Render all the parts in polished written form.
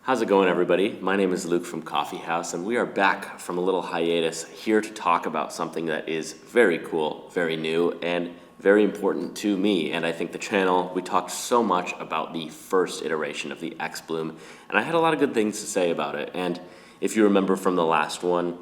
How's it going, everybody? My name is Luke from Coffee House, and we are back from a little hiatus here to talk about something that is very cool, very new, and very important to me, and I think the channel. We talked so much about the first iteration of the xBloom, and I had a lot of good things to say about it. And if you remember from the last one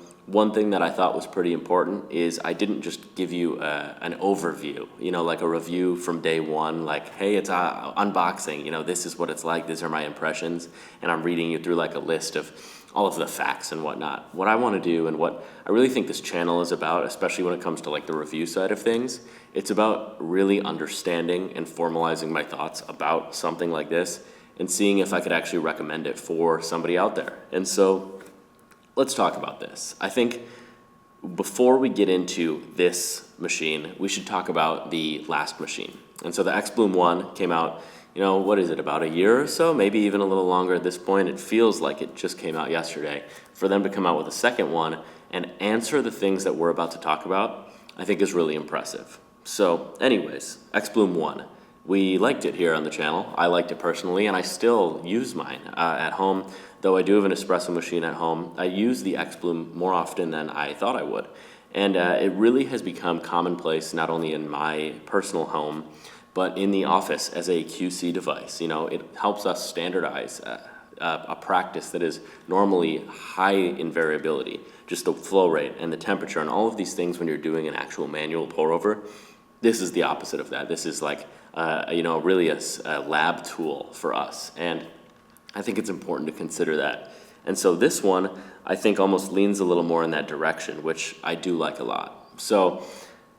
thing that I thought was pretty important is I didn't just give you an overview, like a review from day one, like, hey, it's unboxing, this is what it's like, these are my impressions, and I'm reading you through like a list of all of the facts and whatnot. What I want to do and what I really think this channel is about, especially when it comes to like the review side of things, it's about really understanding and formalizing my thoughts about something like this and seeing if I could actually recommend it for somebody out there. And so let's talk about this. I think before we get into this machine, we should talk about the last machine. And so the xBloom 1 came out, what is it, about a year or so, maybe even a little longer at this point. It feels like it just came out yesterday. For them to come out with a second one and answer the things that we're about to talk about, I think is really impressive. So anyways, xBloom 1. We liked it here on the channel. I liked it personally, and I still use mine at home. Though I do have an espresso machine at home, I use the xBloom more often than I thought I would. And it really has become commonplace, not only in my personal home, but in the office as a QC device. It helps us standardize a practice that is normally high in variability, just the flow rate and the temperature and all of these things when you're doing an actual manual pour over. This is the opposite of that. This is like, really a lab tool for us. And I think it's important to consider that. And so this one, I think, almost leans a little more in that direction, which I do like a lot. So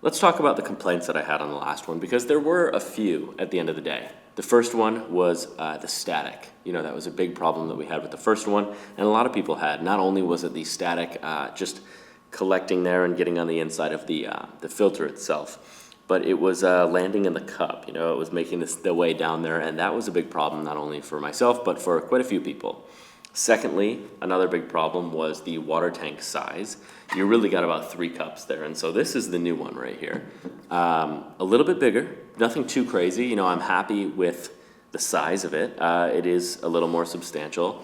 let's talk about the complaints that I had on the last one, because there were a few at the end of the day. The first one was the static. That was a big problem that we had with the first one, and a lot of people had. Not only was it the static just collecting there and getting on the inside of the filter itself, but it was landing in the cup. It was making the way down there, and that was a big problem not only for myself, but for quite a few people. Secondly, another big problem was the water tank size. You really got about 3 cups there, and so this is the new one right here. A little bit bigger, nothing too crazy. I'm happy with the size of it. It is a little more substantial.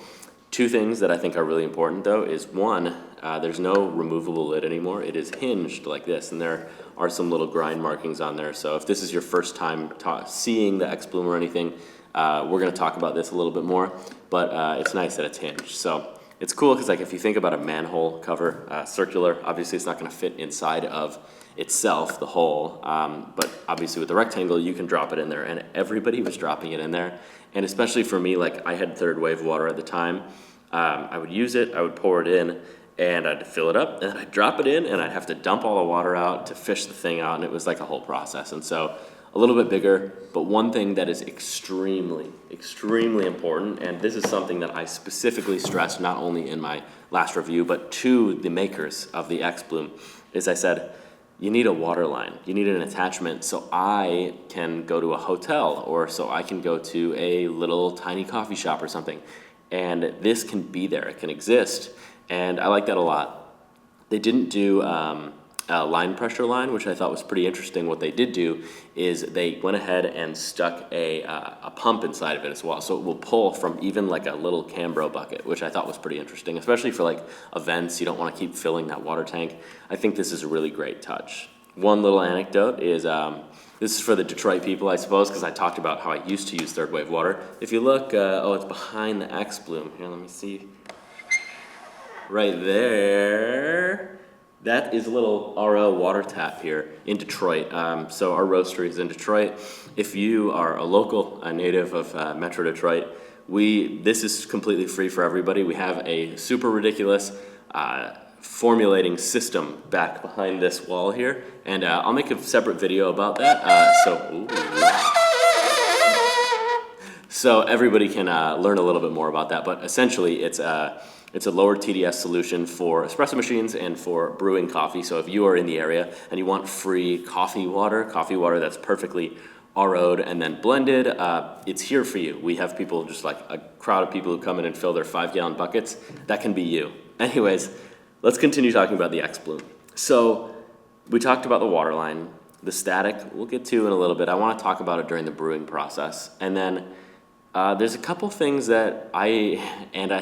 2 things that I think are really important, though, is one, there's no removable lid anymore. It is hinged like this, and there are some little grind markings on there. So if this is your first time seeing the xBloom or anything, we're going to talk about this a little bit more, but it's nice that it's hinged. So it's cool because, like, if you think about a manhole cover, circular, obviously it's not going to fit inside of itself, the hole, but obviously with the rectangle, you can drop it in there, and everybody was dropping it in there. And especially for me, like, I had third wave water at the time. I would use it, I would pour it in, and I'd fill it up, and I'd drop it in, and I'd have to dump all the water out to fish the thing out, and it was like a whole process. And so a little bit bigger, but one thing that is extremely, extremely important, and this is something that I specifically stressed not only in my last review, but to the makers of the xBloom, is I said, you need a water line. You need an attachment so I can go to a hotel, or so I can go to a little tiny coffee shop or something. And this can be there, it can exist. And I like that a lot. They didn't do a line pressure line, which I thought was pretty interesting. What they did do is they went ahead and stuck a pump inside of it as well. So it will pull from even like a little Cambro bucket, which I thought was pretty interesting, especially for like events. You don't want to keep filling that water tank. I think this is a really great touch. One little anecdote is, this is for the Detroit people, I suppose, because I talked about how I used to use third wave water. If you look, it's behind the xBloom. Here, let me see. Right there. That is a little RO water tap here in Detroit. So our roastery is in Detroit. If you are a local, a native of Metro Detroit, this is completely free for everybody. We have a super ridiculous formulating system back behind this wall here, and I'll make a separate video about that. So everybody can learn a little bit more about that. But essentially, it's a lower TDS solution for espresso machines and for brewing coffee. So if you are in the area and you want free coffee water that's perfectly RO'd and then blended, it's here for you. We have people, just like a crowd of people who come in and fill their 5-gallon buckets. That can be you. Anyways, let's continue talking about the xBloom. So we talked about the water line, the static, we'll get to in a little bit. I want to talk about it during the brewing process. And then There's a couple things that I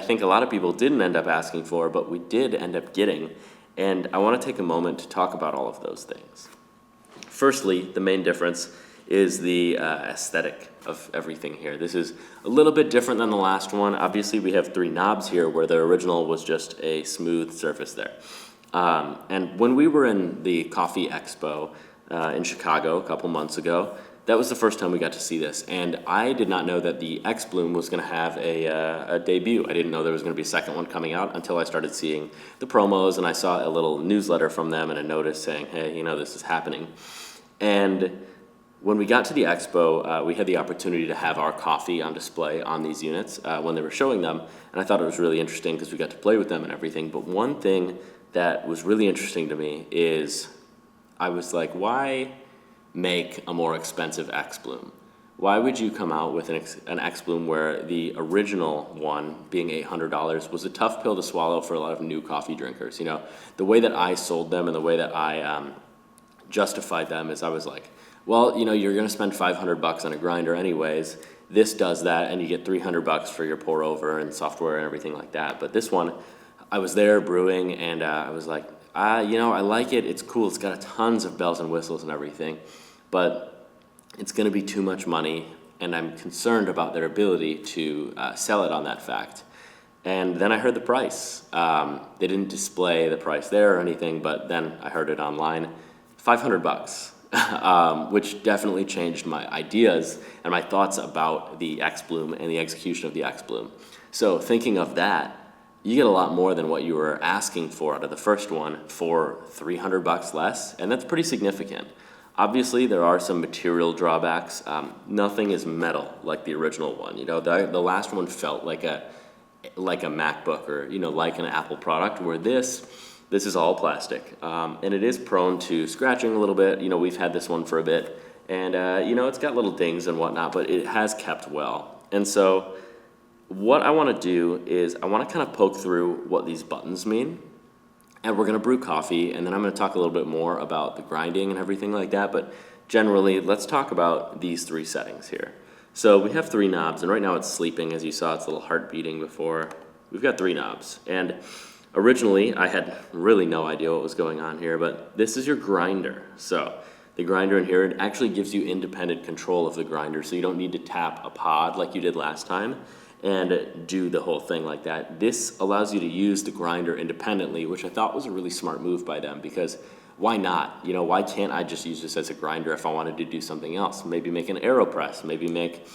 think a lot of people didn't end up asking for, but we did end up getting, and I want to take a moment to talk about all of those things. Firstly, the main difference is the aesthetic of everything here. This is a little bit different than the last one. Obviously, we have 3 knobs here, where the original was just a smooth surface there. And when we were in the Coffee Expo in Chicago a couple months ago, that was the first time we got to see this, and I did not know that the xBloom was going to have a debut. I didn't know there was going to be a second one coming out until I started seeing the promos, and I saw a little newsletter from them and a notice saying, hey, this is happening. And when we got to the expo, we had the opportunity to have our coffee on display on these units when they were showing them, and I thought it was really interesting because we got to play with them and everything. But one thing that was really interesting to me is I was like, why make a more expensive xBloom? Why would you come out with an xBloom where the original one, being $800, was a tough pill to swallow for a lot of new coffee drinkers? The way that I sold them and the way that I justified them is I was like, well, you're going to spend $500 on a grinder anyways. This does that, and you get $300 for your pour over and software and everything like that. But this one, I was there brewing, and I was like, I like it. It's cool. It's got tons of bells and whistles and everything, but it's going to be too much money, and I'm concerned about their ability to sell it on that fact. And then I heard the price. They didn't display the price there or anything, but then I heard it online, $500, which definitely changed my ideas and my thoughts about the xBloom and the execution of the xBloom. So thinking of that, you get a lot more than what you were asking for out of the first one for $300 less, and that's pretty significant. Obviously, there are some material drawbacks. Nothing is metal like the original one. The last one felt like a MacBook or like an Apple product, where this is all plastic, and it is prone to scratching a little bit. We've had this one for a bit, and it's got little dings and whatnot, but it has kept well. And so what I want to do is I want to kind of poke through what these buttons mean, and we're going to brew coffee, and then I'm going to talk a little bit more about the grinding and everything like that, but generally, let's talk about these 3 settings here. So we have 3 knobs, and right now it's sleeping. As you saw, its little heart beating before. We've got 3 knobs, and originally I had really no idea what was going on here, but this is your grinder. So the grinder in here, it actually gives you independent control of the grinder, so you don't need to tap a pod like you did last time and do the whole thing like that. This allows you to use the grinder independently, which I thought was a really smart move by them, because why not? Why can't I just use this as a grinder if I wanted to do something else? Maybe make an AeroPress, maybe make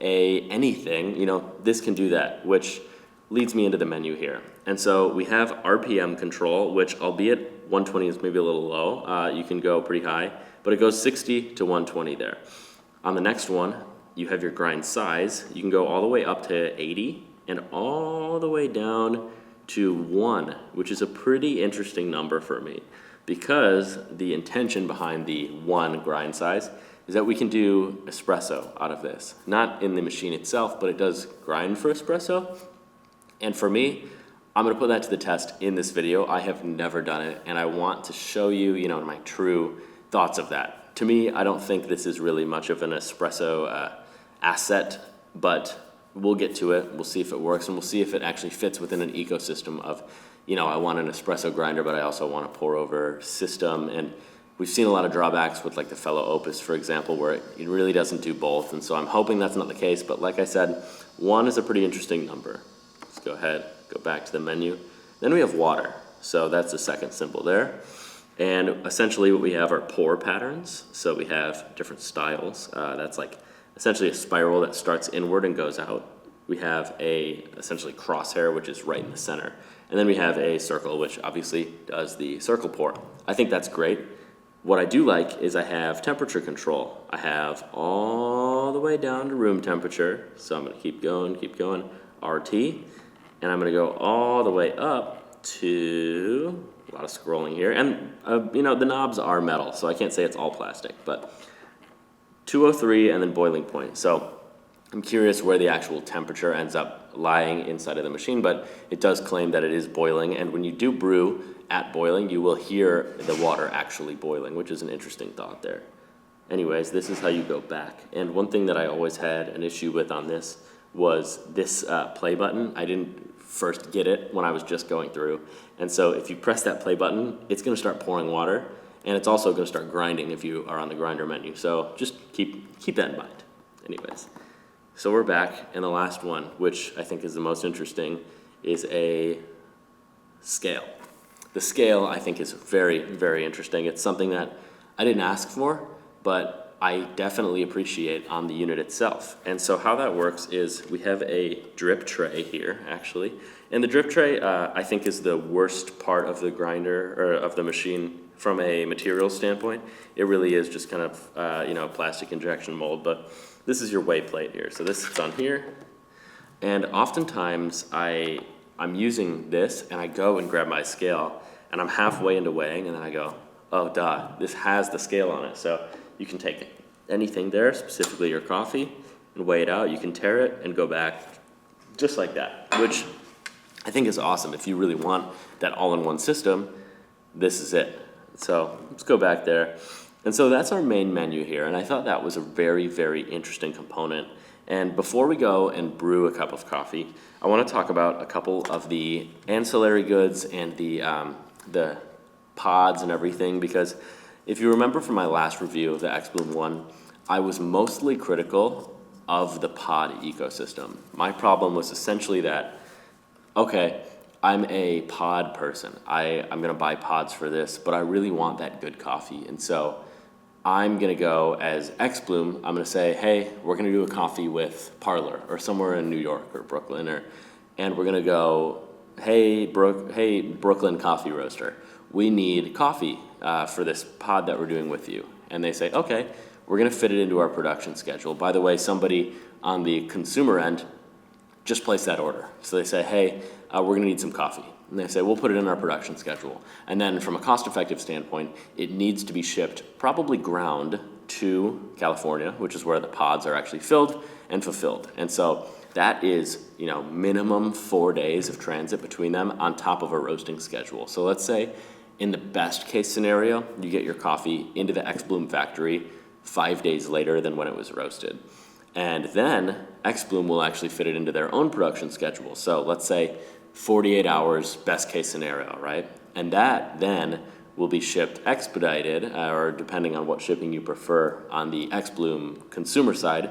anything. This can do that, which leads me into the menu here. And so we have RPM control, which albeit 120 is maybe a little low, you can go pretty high, but it goes 60 to 120 there. On the next one, you have your grind size. You can go all the way up to 80 and all the way down to 1, which is a pretty interesting number for me, because the intention behind the 1 grind size is that we can do espresso out of this. Not in the machine itself, but it does grind for espresso. And for me, I'm going to put that to the test in this video. I have never done it, and I want to show you, my true thoughts of that. To me, I don't think this is really much of an espresso asset, but we'll get to it. We'll see if it works, and we'll see if it actually fits within an ecosystem of, I want an espresso grinder, but I also want a pour over system. And we've seen a lot of drawbacks with like the Fellow Opus, for example, where it really doesn't do both. And so I'm hoping that's not the case. But like I said, 1 is a pretty interesting number. Let's go ahead, go back to the menu. Then we have water. So that's the second symbol there. And essentially what we have are pour patterns. So we have different styles. That's like essentially a spiral that starts inward and goes out. We have a essentially crosshair, which is right in the center. And then we have a circle, which obviously does the circle pour. I think that's great. What I do like is I have temperature control. I have all the way down to room temperature. So I'm going to keep going, RT. And I'm going to go all the way up to, a lot of scrolling here. And, the knobs are metal, so I can't say it's all plastic, but 203 and then boiling point. So I'm curious where the actual temperature ends up lying inside of the machine, but it does claim that it is boiling. And when you do brew at boiling, you will hear the water actually boiling, which is an interesting thought there. Anyways, this is how you go back. And one thing that I always had an issue with on this was this play button. I didn't first get it when I was just going through. And so if you press that play button, it's gonna start pouring water, and it's also gonna start grinding if you are on the grinder menu. So just keep that in mind. Anyways, so we're back, and the last one, which I think is the most interesting, is a scale. The scale, I think, is very, very interesting. It's something that I didn't ask for, but I definitely appreciate on the unit itself. And so how that works is we have a drip tray here, actually. And the drip tray, I think, is the worst part of the grinder, or of the machine from a material standpoint. It really is just kind of, you know, plastic injection mold, but this is your weigh plate here. So this is on here. And oftentimes I'm using this, and I go and grab my scale, and I'm halfway into weighing, and then I go, oh, duh, this has the scale on it. So you can take anything there, specifically your coffee, and weigh it out. You can tear it and go back just like that, which I think is awesome. If you really want that all-in-one system, this is it. So let's go back there. And so that's our main menu here, and I thought that was a very, very interesting component. And before we go and brew a cup of coffee, I want to talk about a couple of the ancillary goods and the pods and everything, because if you remember from my last review of the xBloom 1, I was mostly critical of the pod ecosystem. My problem was essentially that, okay, I'm a pod person. I'm going to buy pods for this, but I really want that good coffee. And so I'm going to go as xBloom. I'm going to say, hey, we're going to do a coffee with Parlor or somewhere in New York or Brooklyn, and we're going to go, hey, Brooklyn Coffee Roaster, we need coffee for this pod that we're doing with you. And they say, okay, we're going to fit it into our production schedule. By the way, somebody on the consumer end just placed that order. So they say, hey, we're going to need some coffee. And they say, we'll put it in our production schedule. And then from a cost-effective standpoint, it needs to be shipped, probably ground, to California, which is where the pods are actually filled and fulfilled. And so that is, you know, minimum 4 days of transit between them on top of a roasting schedule. So let's say in the best case scenario, you get your coffee into the xBloom factory 5 days later than when it was roasted. And then xBloom will actually fit it into their own production schedule. So let's say 48 hours, best case scenario, right? And that then will be shipped expedited, or depending on what shipping you prefer on the xBloom consumer side,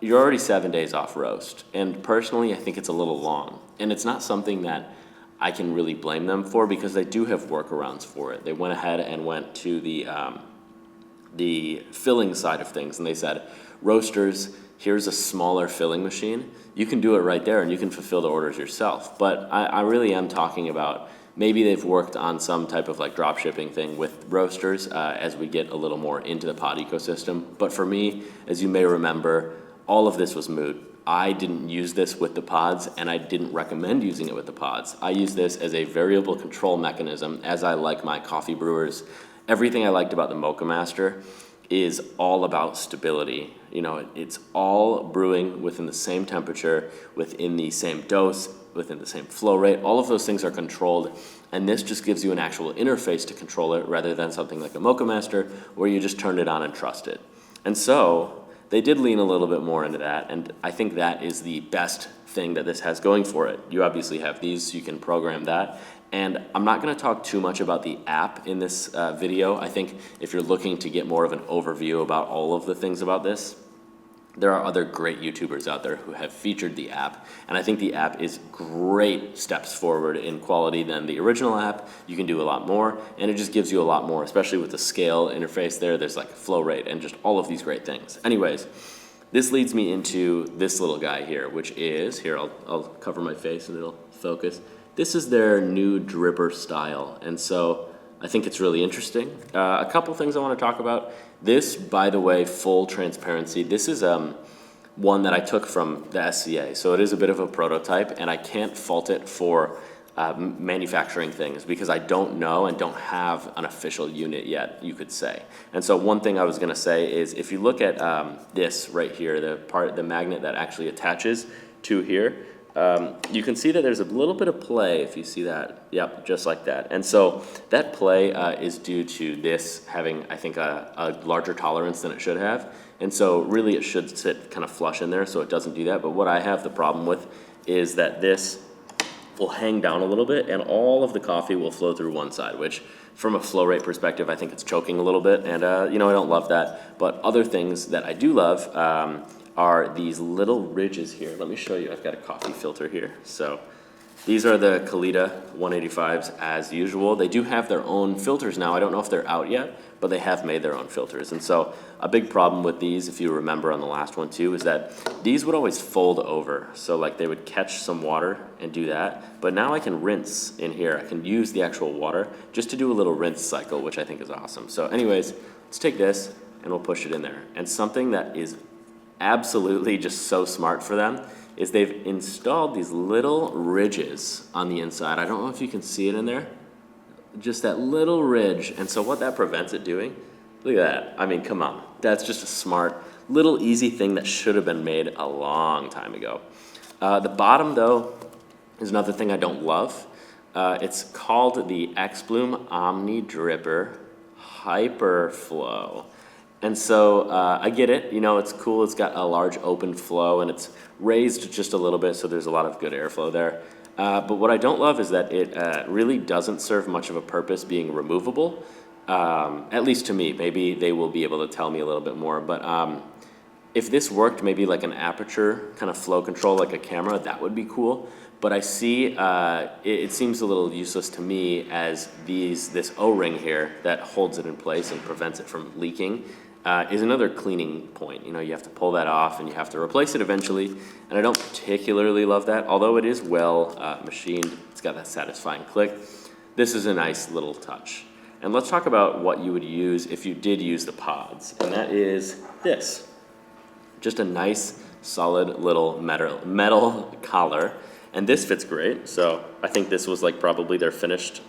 you're already 7 days off roast. And personally, I think it's a little long. And it's not something that I can really blame them for, because they do have workarounds for it. They went ahead and went to the filling side of things, and they said, roasters, here's a smaller filling machine. You can do it right there, and you can fulfill the orders yourself. But I really am talking about, maybe they've worked on some type of like drop shipping thing with roasters as we get a little more into the pod ecosystem. But for me, as you may remember, all of this was moot. I didn't use this with the pods, and I didn't recommend using it with the pods. I use this as a variable control mechanism, as I like my coffee brewers. Everything I liked about the Mocha Master is all about stability. You know, it's all brewing within the same temperature, within the same dose, within the same flow rate. All of those things are controlled, and this just gives you an actual interface to control it, rather than something like a Mocha Master where you just turn it on and trust it. And so they did lean a little bit more into that, and I think that is the best thing that this has going for it. You obviously have these, so you can program that. And I'm not going to talk too much about the app in this video. I think if you're looking to get more of an overview about all of the things about this, there are other great YouTubers out there who have featured the app. And I think the app is great steps forward in quality than the original app. You can do a lot more, and it just gives you a lot more, especially with the scale interface there. There's like flow rate and just all of these great things. Anyways, this leads me into this little guy here, which is, here, I'll cover my face and it'll focus. This is their new dripper style, and so I think it's really interesting. A couple things I want to talk about. This, by the way, full transparency, this is one that I took from the SCA, so it is a bit of a prototype, and I can't fault it for manufacturing things, because I don't know and don't have an official unit yet, you could say. And so one thing I was going to say is, if you look at this right here, the magnet that actually attaches to here, you can see that there's a little bit of play if you see that. Yep, just like that. And so that play is due to this having, I think, a larger tolerance than it should have. And so really it should sit kind of flush in there so it doesn't do that. But what I have the problem with is that this will hang down a little bit and all of the coffee will flow through one side, which from a flow rate perspective, I think it's choking a little bit. And, I don't love that. But other things that I do love are these little ridges here. Let me show you. I've got a coffee filter here. So these are the Kalita 185s as usual. They do have their own filters now. I don't know if they're out yet, but they have made their own filters. And so a big problem with these, if you remember on the last one too, is that these would always fold over. So like they would catch some water and do that. But now I can rinse in here. I can use the actual water just to do a little rinse cycle, which I think is awesome. So anyways, let's take this and we'll push it in there. And something that is absolutely just so smart for them is they've installed these little ridges on the inside. I don't know if you can see it in there. Just that little ridge. And so what that prevents it doing, look at that. I mean, come on. That's just a smart, little easy thing that should have been made a long time ago. The bottom, though, is another thing I don't love. It's called the xBloom Omni Dripper Hyperflow. And so I get it, it's cool. It's got a large open flow and it's raised just a little bit, so there's a lot of good airflow there. But what I don't love is that it really doesn't serve much of a purpose being removable, at least to me. Maybe they will be able to tell me a little bit more. But if this worked, maybe like an aperture kind of flow control, like a camera, that would be cool. But I see it seems a little useless to me as this O-ring here that holds it in place and prevents it from leaking. Is another cleaning point. You have to pull that off and you have to replace it eventually. And I don't particularly love that, although it is well machined. It's got that satisfying click. This is a nice little touch. And let's talk about what you would use if you did use the pods. And that is this. Just a nice, solid little metal collar. And this fits great, so I think this was like probably their finished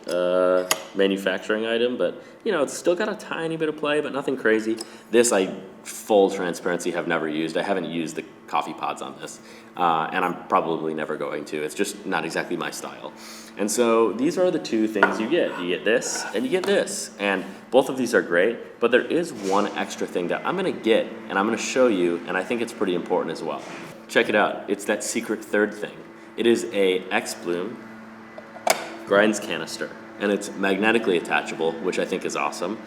manufacturing item, but it's still got a tiny bit of play, but nothing crazy. This, full transparency, have never used. I haven't used the coffee pods on this, and I'm probably never going to. It's just not exactly my style. And so these are the two things you get. You get this, and you get this, and both of these are great, but there is one extra thing that I'm gonna get, and I'm gonna show you, and I think it's pretty important as well. Check it out. It's that secret third thing. It is a xBloom grinds canister, and it's magnetically attachable, which I think is awesome.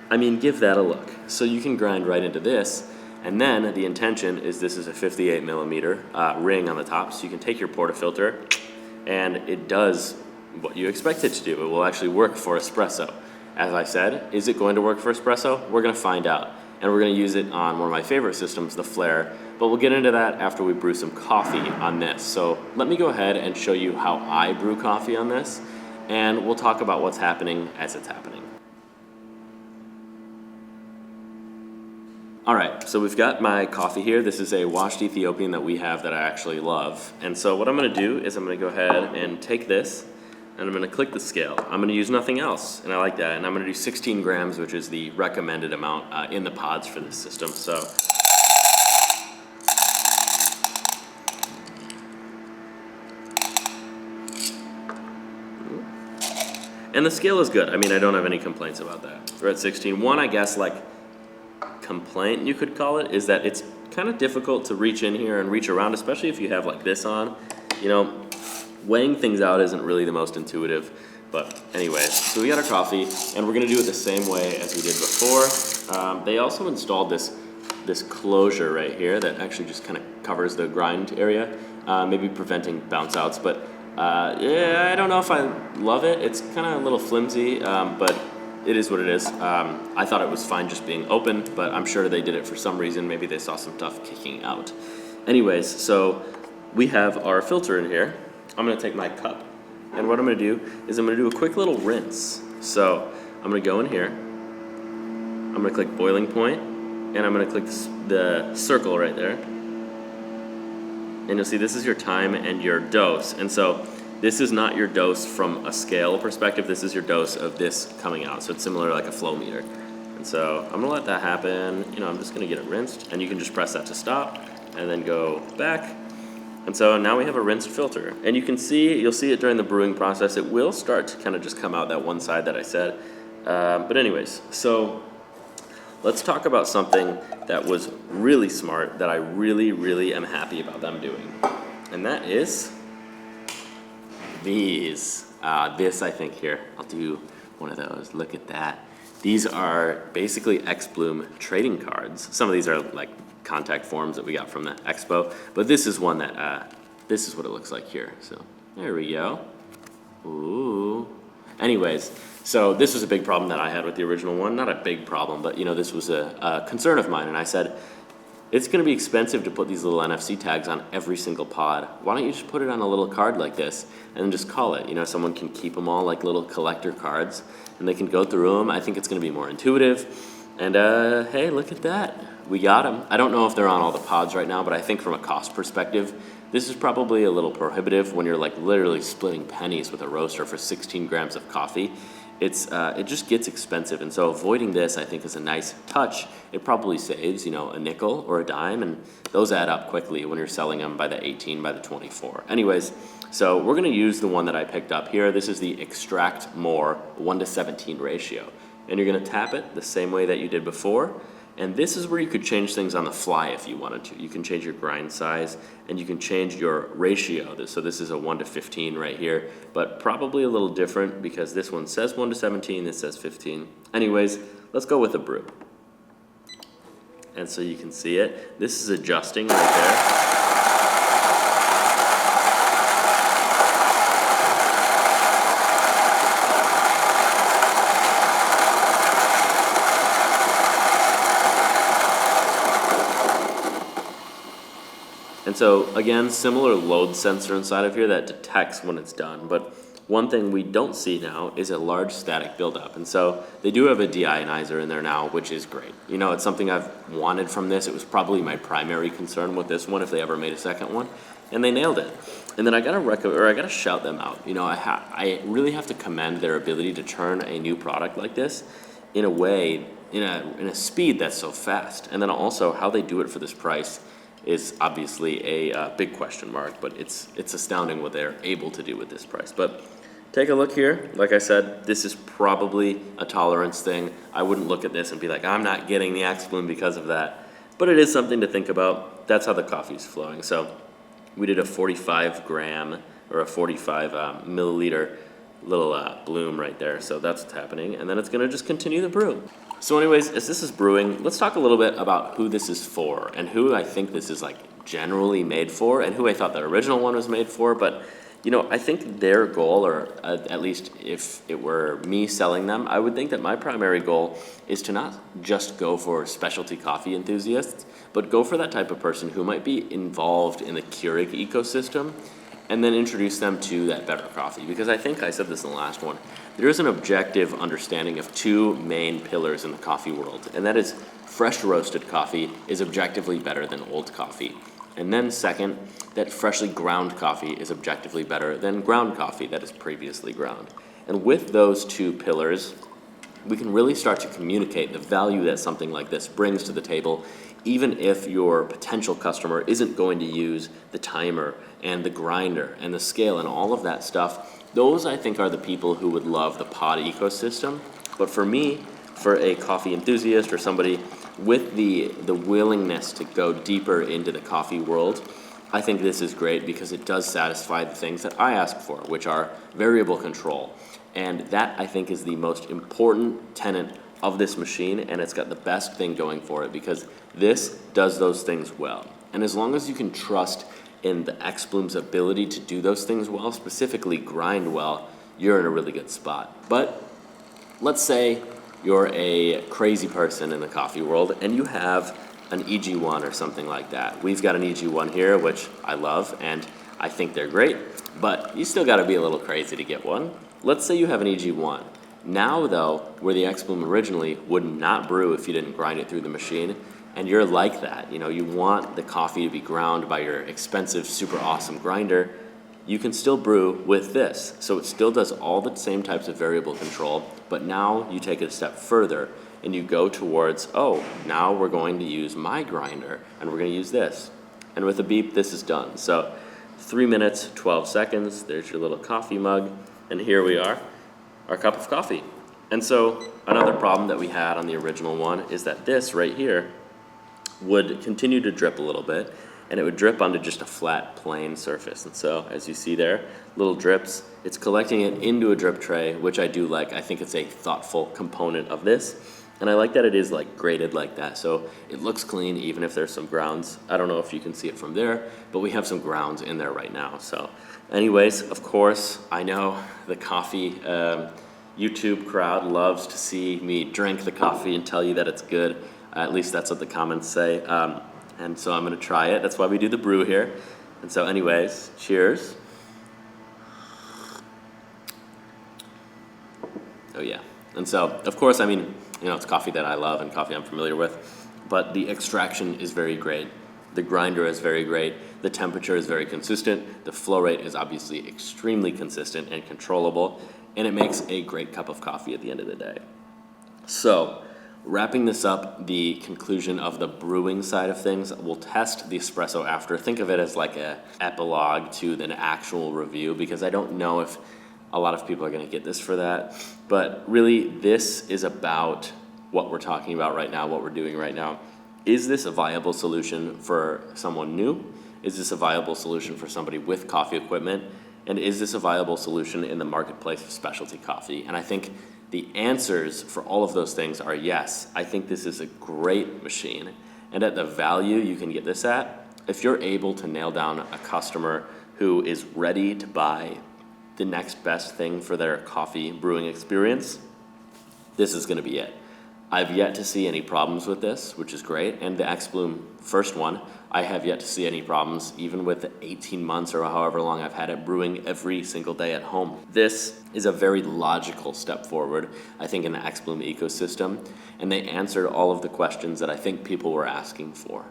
I mean, give that a look. So you can grind right into this, and then the intention is this is a 58 millimeter ring on the top, so you can take your portafilter, and it does what you expect it to do. It will actually work for espresso. As I said, is it going to work for espresso? We're gonna find out. And we're gonna use it on one of my favorite systems, the Flare, but we'll get into that after we brew some coffee on this. So let me go ahead and show you how I brew coffee on this, and we'll talk about what's happening as it's happening. All right, so we've got my coffee here. This is a washed Ethiopian that we have that I actually love. And so what I'm gonna do is I'm gonna go ahead and take this, and I'm gonna click the scale. I'm gonna use nothing else, and I like that. And I'm gonna do 16 grams, which is the recommended amount in the pods for this system. So. And the scale is good. I mean, I don't have any complaints about that. We're at 16. One, I guess, complaint you could call it, is that it's kind of difficult to reach in here and reach around, especially if you have this on. Weighing things out isn't really the most intuitive, but anyways, so we got our coffee, and we're gonna do it the same way as we did before. They also installed this closure right here that actually just kind of covers the grind area, maybe preventing bounce outs, but yeah, I don't know if I love it. It's kind of a little flimsy, but it is what it is. I thought it was fine just being open, but I'm sure they did it for some reason. Maybe they saw some stuff kicking out. Anyways, so we have our filter in here. I'm gonna take my cup, and what I'm gonna do is I'm gonna do a quick little rinse. So I'm gonna go in here, I'm gonna click boiling point, and I'm gonna click the circle right there. And you'll see this is your time and your dose. And so this is not your dose from a scale perspective, this is your dose of this coming out. So it's similar to like a flow meter. And so I'm gonna let that happen. I'm just gonna get it rinsed, and you can just press that to stop, and then go back. And so now we have a rinsed filter. And you can see, you'll see it during the brewing process, it will start to kind of just come out that one side that I said. But anyways, so let's talk about something that was really smart that I really, really am happy about them doing. And that is these. This, I think, here, I'll do one of those. Look at that. These are basically xBloom trading cards. Some of these are like contact forms that we got from the expo, but this is one that, this is what it looks like here. So there we go. Ooh. Anyways, so this was a big problem that I had with the original one. Not a big problem, but you know, this was a concern of mine, and I said, it's gonna be expensive to put these little NFC tags on every single pod. Why don't you just put it on a little card like this and then just call it? You know, someone can keep them all like little collector cards and they can go through them. I think it's gonna be more intuitive. And hey, look at that. We got them. I don't know if they're on all the pods right now, but I think from a cost perspective, this is probably a little prohibitive when you're like literally splitting pennies with a roaster for 16 grams of coffee. It just gets expensive, and so avoiding this I think is a nice touch. It probably saves, you know, a nickel or a dime, and those add up quickly when you're selling them by the 18, by the 24. Anyways, so we're gonna use the one that I picked up here. This is the Extract More 1:17 ratio. And you're gonna tap it the same way that you did before. And this is where you could change things on the fly if you wanted to. You can change your grind size and you can change your ratio. So this is a 1:15 right here, but probably a little different because this one says 1:17, this says 15. Anyways, let's go with a brew. And so you can see it. This is adjusting right there. And so again, similar load sensor inside of here that detects when it's done. But one thing we don't see now is a large static buildup. And so they do have a deionizer in there now, which is great. You know, it's something I've wanted from this. It was probably my primary concern with this one if they ever made a second one. And they nailed it. And then I gotta shout them out. You know, I really have to commend their ability to turn a new product like this in a way, in a speed that's so fast. And then also how they do it for this price is obviously a big question mark, but it's astounding what they're able to do with this price. But take a look here. Like I said, this is probably a tolerance thing. I wouldn't look at this and be like, I'm not getting the xBloom because of that. But it is something to think about. That's how the coffee is flowing. So we did a 45 gram or a 45 milliliter little bloom right there. So that's what's happening. And then it's gonna just continue the brew. So anyways, as this is brewing, let's talk a little bit about who this is for and who I think this is like generally made for and who I thought the original one was made for. But you know, I think their goal, or at least if it were me selling them, I would think that my primary goal is to not just go for specialty coffee enthusiasts, but go for that type of person who might be involved in the Keurig ecosystem and then introduce them to that better coffee. Because I think I said this in the last one, there is an objective understanding of two main pillars in the coffee world, and that is fresh roasted coffee is objectively better than old coffee. And then second, that freshly ground coffee is objectively better than ground coffee that is previously ground. And with those two pillars, we can really start to communicate the value that something like this brings to the table, even if your potential customer isn't going to use the timer and the grinder and the scale and all of that stuff. Those, I think, are the people who would love the pod ecosystem. But for me, for a coffee enthusiast or somebody with the willingness to go deeper into the coffee world, I think this is great because it does satisfy the things that I ask for, which are variable control. And that, I think, is the most important tenet of this machine, and it's got the best thing going for it because this does those things well. And as long as you can trust in the xBloom's ability to do those things well, specifically grind well, you're in a really good spot. But let's say you're a crazy person in the coffee world and you have an EG1 or something like that. We've got an EG1 here, which I love, and I think they're great, but you still gotta be a little crazy to get one. Let's say you have an EG1. Now though, where the xBloom originally would not brew if you didn't grind it through the machine, and you're like that, you know, you want the coffee to be ground by your expensive, super awesome grinder, you can still brew with this. So it still does all the same types of variable control, but now you take it a step further and you go towards, oh, now we're going to use my grinder and we're gonna use this. And with a beep, this is done. So 3 minutes, 12 seconds. There's your little coffee mug. And here we are, our cup of coffee. And so another problem that we had on the original one is that this right here would continue to drip a little bit, and it would drip onto just a flat, plain surface. And so, as you see there, little drips, it's collecting it into a drip tray, which I do like. I think it's a thoughtful component of this. And I like that it is like graded like that, so it looks clean even if there's some grounds. I don't know if you can see it from there, but we have some grounds in there right now. So anyways, of course, I know the coffee YouTube crowd loves to see me drink the coffee and tell you that it's good. At least that's what the comments say. And so I'm gonna try it. That's why we do the brew here. And so anyways, cheers. Oh yeah. And so, of course, I mean, it's coffee that I love and coffee I'm familiar with, but the extraction is very great. The grinder is very great. The temperature is very consistent. The flow rate is obviously extremely consistent and controllable, and it makes a great cup of coffee at the end of the day. So, wrapping this up, the conclusion of the brewing side of things, we'll test the espresso after. Think of it as like an epilogue to an actual review, because I don't know if a lot of people are going to get this for that. But really, this is about what we're talking about right now, what we're doing right now. Is this a viable solution for someone new? Is this a viable solution for somebody with coffee equipment? And is this a viable solution in the marketplace of specialty coffee? And I think the answers for all of those things are yes. I think this is a great machine. And at the value you can get this at, if you're able to nail down a customer who is ready to buy the next best thing for their coffee brewing experience, this is going to be it. I've yet to see any problems with this, which is great. And the xBloom first one, I have yet to see any problems, even with the 18 months or however long I've had it brewing every single day at home. This is a very logical step forward, I think, in the xBloom ecosystem. And they answered all of the questions that I think people were asking for.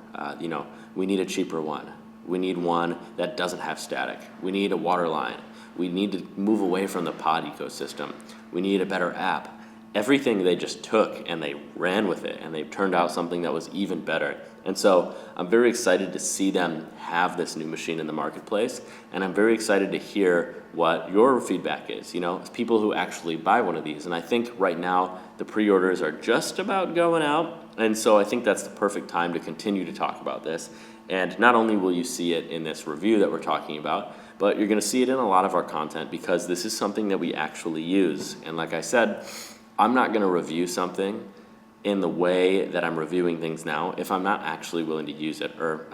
We need a cheaper one. We need one that doesn't have static. We need a water line. We need to move away from the pod ecosystem. We need a better app. Everything they just took and they ran with it, and they've turned out something that was even better. And so I'm very excited to see them have this new machine in the marketplace, and I'm very excited to hear what your feedback is, people who actually buy one of these. And I think right now the pre-orders are just about going out, and so I think that's the perfect time to continue to talk about this. And not only will you see it in this review that we're talking about, but you're going to see it in a lot of our content, because this is something that we actually use. And like I said, I'm not going to review something in the way that I'm reviewing things now if I'm not actually willing to use it. Or,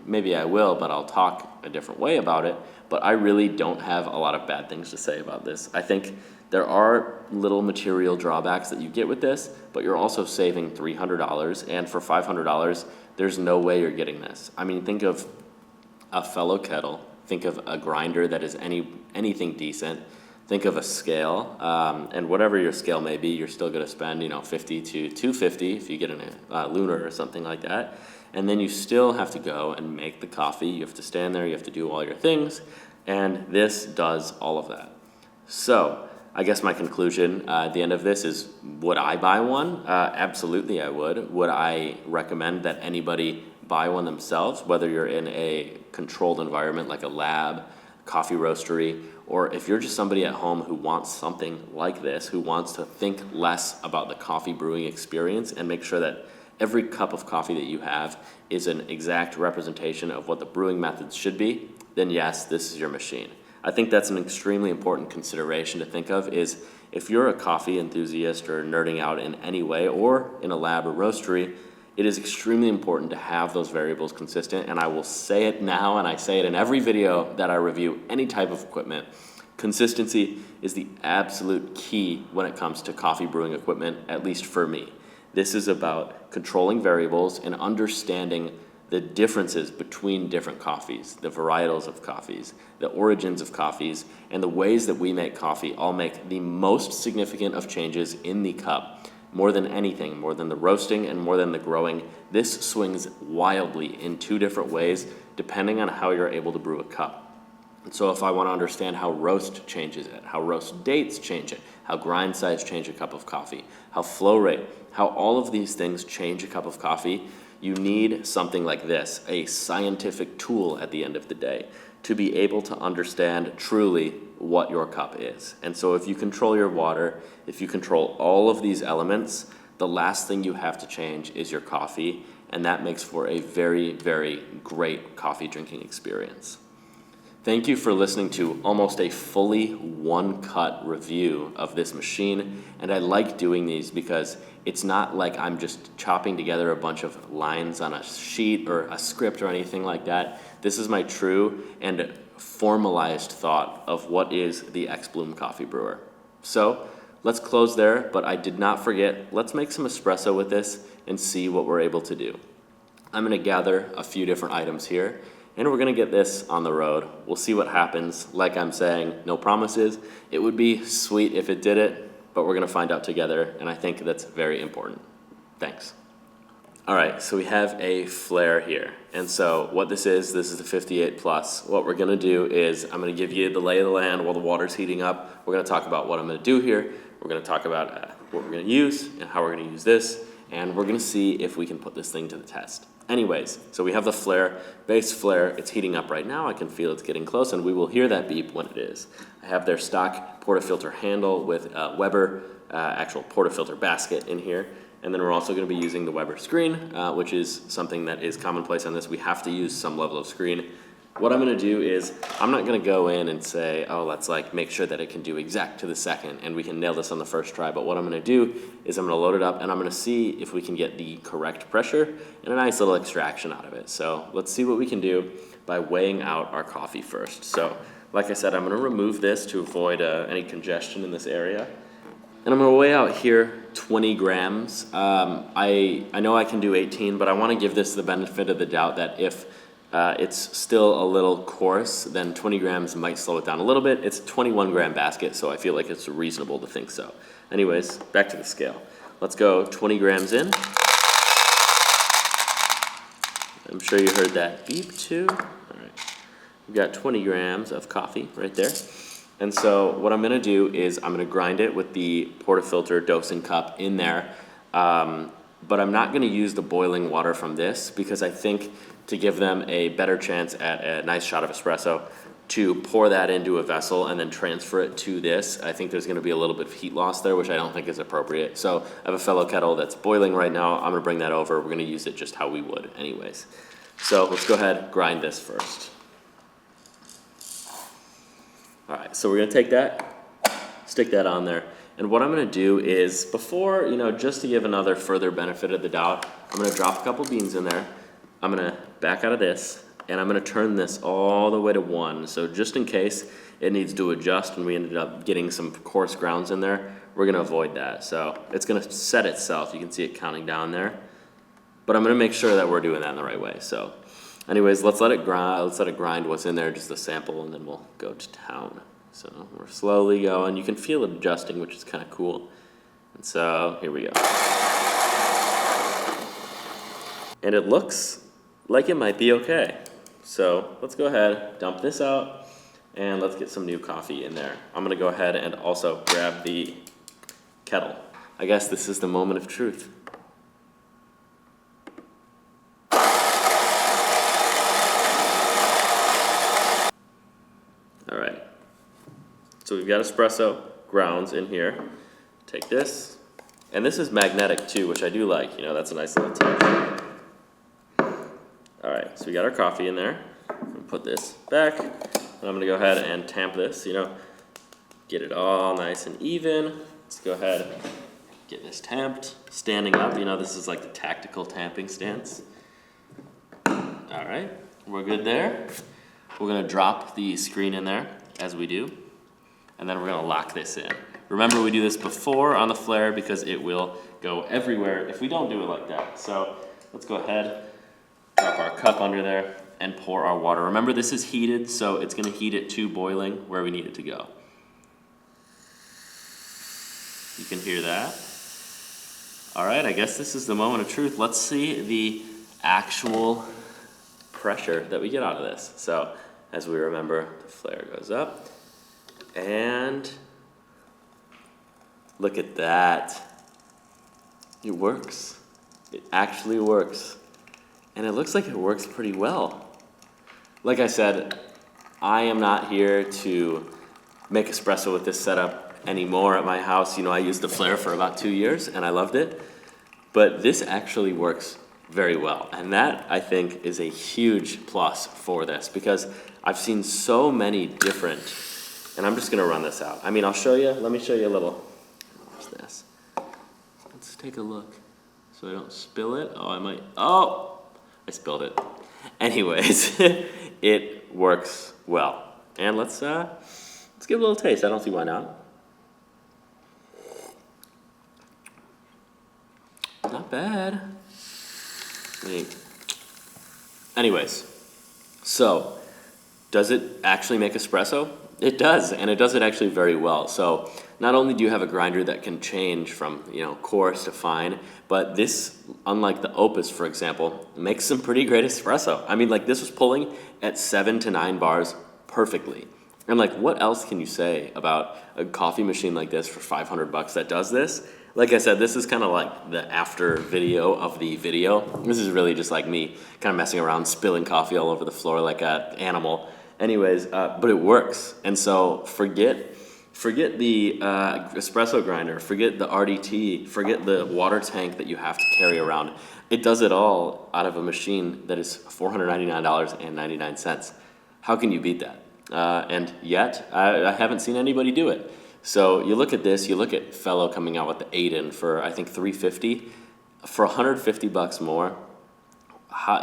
maybe I will, but I'll talk a different way about it. But I really don't have a lot of bad things to say about this. I think there are little material drawbacks that you get with this, but you're also saving $300, and for $500, there's no way you're getting this. Think of a fellow kettle. Think of a grinder that is anything decent. Think of a scale, and whatever your scale may be, you're still going to spend 50 to 250 if you get a Lunar or something like that. And then you still have to go and make the coffee. You have to stand there. You have to do all your things, and this does all of that. So I guess my conclusion at the end of this is, would I buy one? Absolutely, I would. Would I recommend that anybody buy one themselves, whether you're in a controlled environment like a lab, coffee roastery, or if you're just somebody at home who wants something like this, who wants to think less about the coffee brewing experience and make sure that every cup of coffee that you have is an exact representation of what the brewing methods should be, then yes, this is your machine. I think that's an extremely important consideration to think of, is if you're a coffee enthusiast or nerding out in any way, or in a lab or roastery, it is extremely important to have those variables consistent. And I will say it now, and I say it in every video that I review any type of equipment. Consistency is the absolute key when it comes to coffee brewing equipment, at least for me. This is about controlling variables and understanding the differences between different coffees, the varietals of coffees, the origins of coffees, and the ways that we make coffee all make the most significant of changes in the cup. More than anything, more than the roasting and more than the growing, this swings wildly in two different ways depending on how you're able to brew a cup. And so if I want to understand how roast changes it, how roast dates change it, how grind size change a cup of coffee, how flow rate, how all of these things change a cup of coffee, you need something like this, a scientific tool at the end of the day, to be able to understand truly what your cup is. And so if you control your water, if you control all of these elements, the last thing you have to change is your coffee, and that makes for a very, very great coffee drinking experience. Thank you for listening to almost a fully one-cut review of this machine, and I like doing these because it's not like I'm just chopping together a bunch of lines on a sheet or a script or anything like that. This is my true and formalized thought of what is the xBloom coffee brewer. So let's close there, but I did not forget, let's make some espresso with this and see what we're able to do. I'm gonna gather a few different items here, and we're gonna get this on the road. We'll see what happens. Like I'm saying, no promises. It would be sweet if it did it, but we're gonna find out together, and I think that's very important. Thanks. All right, so we have a flare here. And so what this is the 58 Plus. What we're gonna do is I'm gonna give you the lay of the land while the water's heating up. We're gonna talk about what I'm gonna do here. We're gonna talk about what we're gonna use and how we're gonna use this, and we're gonna see if we can put this thing to the test. Anyways, so we have the flare, base flare. It's heating up right now. I can feel it's getting close, and we will hear that beep when it is. I have their stock portafilter handle with Weber actual portafilter basket in here. And then we're also going to be using the Weber screen, which is something that is commonplace on this. We have to use some level of screen. What I'm going to do is I'm not going to go in and say, oh, let's like make sure that it can do exact to the second and we can nail this on the first try. But what I'm going to do is I'm going to load it up and I'm going to see if we can get the correct pressure and a nice little extraction out of it. So let's see what we can do by weighing out our coffee first. So like I said, I'm going to remove this to avoid any congestion in this area. And I'm going to weigh out here 20 grams. I know I can do 18, but I want to give this the benefit of the doubt that if it's still a little coarse, then 20 grams might slow it down a little bit. It's a 21 gram basket, so I feel like it's reasonable to think so. Anyways, back to the scale. Let's go 20 grams in. I'm sure you heard that beep too. All right, we've got 20 grams of coffee right there. And so what I'm gonna do is I'm gonna grind it with the portafilter dosing cup in there, but I'm not gonna use the boiling water from this because I think to give them a better chance at a nice shot of espresso, to pour that into a vessel and then transfer it to this, I think there's gonna be a little bit of heat loss there, which I don't think is appropriate. So I have a fellow kettle that's boiling right now. I'm gonna bring that over. We're gonna use it just how we would anyways. So let's go ahead, grind this first. All right, so we're gonna take that, stick that on there. And what I'm gonna do is before, just to give another further benefit of the doubt, I'm gonna drop a couple beans in there. I'm gonna back out of this and I'm gonna turn this all the way to 1. So just in case it needs to adjust and we ended up getting some coarse grounds in there, we're gonna avoid that. So it's gonna set itself. You can see it counting down there. But I'm gonna make sure that we're doing that in the right way. So anyways, let's let it grind what's in there, just a sample, and then we'll go to town. So we're slowly going. You can feel it adjusting, which is kind of cool. And so here we go. And it looks like it might be okay. So let's go ahead, dump this out, and let's get some new coffee in there. I'm gonna go ahead and also grab the kettle. I guess this is the moment of truth. All right, so we've got espresso grounds in here. Take this, and this is magnetic too, which I do like. That's a nice little touch. All right, so we got our coffee in there. I'm gonna put this back, and I'm gonna go ahead and tamp this, get it all nice and even. Let's go ahead and get this tamped, standing up. This is like the tactical tamping stance. All right, we're good there. We're gonna drop the screen in there as we do, and then we're gonna lock this in. Remember, we do this before on the flare because it will go everywhere if we don't do it like that. So let's go ahead, drop our cup under there, and pour our water. Remember, this is heated, so it's gonna heat it to boiling where we need it to go. You can hear that. All right, I guess this is the moment of truth. Let's see the actual pressure that we get out of this. So as we remember, the flare goes up, and look at that. It works. It actually works. And it looks like it works pretty well. Like I said, I am not here to make espresso with this setup anymore at my house. You know, I used the Flare for about 2 years and I loved it, but this actually works very well. And that, I think, is a huge plus for this because I've seen so many different, and I'm just gonna run this out. I mean, I'll show you, let me show you a little, what's this? Let's take a look so I don't spill it. Oh, I spilled it. Anyways, it works well. And let's give it a little taste. I don't see why not. Not bad. Anyways, so does it actually make espresso? It does, and it does it actually very well. So not only do you have a grinder that can change from, you know, coarse to fine, but this, unlike the Opus, for example, makes some pretty great espresso. I mean, like, this was pulling at 7 to 9 bars perfectly. And like, what else can you say about a coffee machine like this for $500 that does this? Like I said, this is kind of like the after video of the video. This is really just like me kind of messing around, spilling coffee all over the floor like an animal. Anyways, but it works. And so forget the espresso grinder, forget the RDT, forget the water tank that you have to carry around. It does it all out of a machine that is $499.99. How can you beat that? And yet, I haven't seen anybody do it. So you look at this, you look at Fellow coming out with the Aiden for, I think, $350. For $150 more,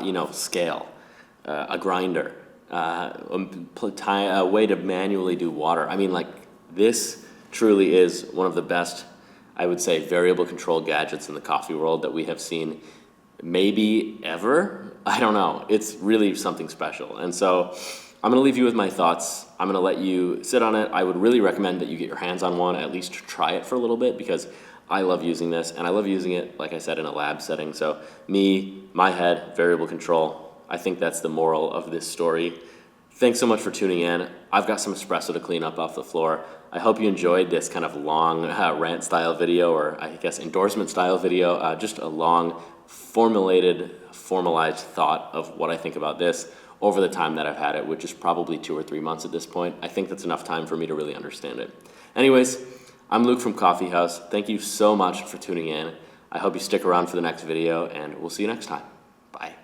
you know, scale, a grinder, a way to manually do water. I mean, like, this truly is one of the best, I would say, variable control gadgets in the coffee world that we have seen maybe ever. I don't know. It's really something special. And so I'm going to leave you with my thoughts. I'm going to let you sit on it. I would really recommend that you get your hands on one, at least try it for a little bit, because I love using this, and I love using it, like I said, in a lab setting. So my head, variable control. I think that's the moral of this story. Thanks so much for tuning in. I've got some espresso to clean up off the floor. I hope you enjoyed this kind of long rant style video, or I guess endorsement style video, just a long formalized thought of what I think about this over the time that I've had it, which is probably 2 or 3 months at this point. I think that's enough time for me to really understand it. Anyways, I'm Luke from Coffee House. Thank you so much for tuning in. I hope you stick around for the next video, and we'll see you next time. Bye.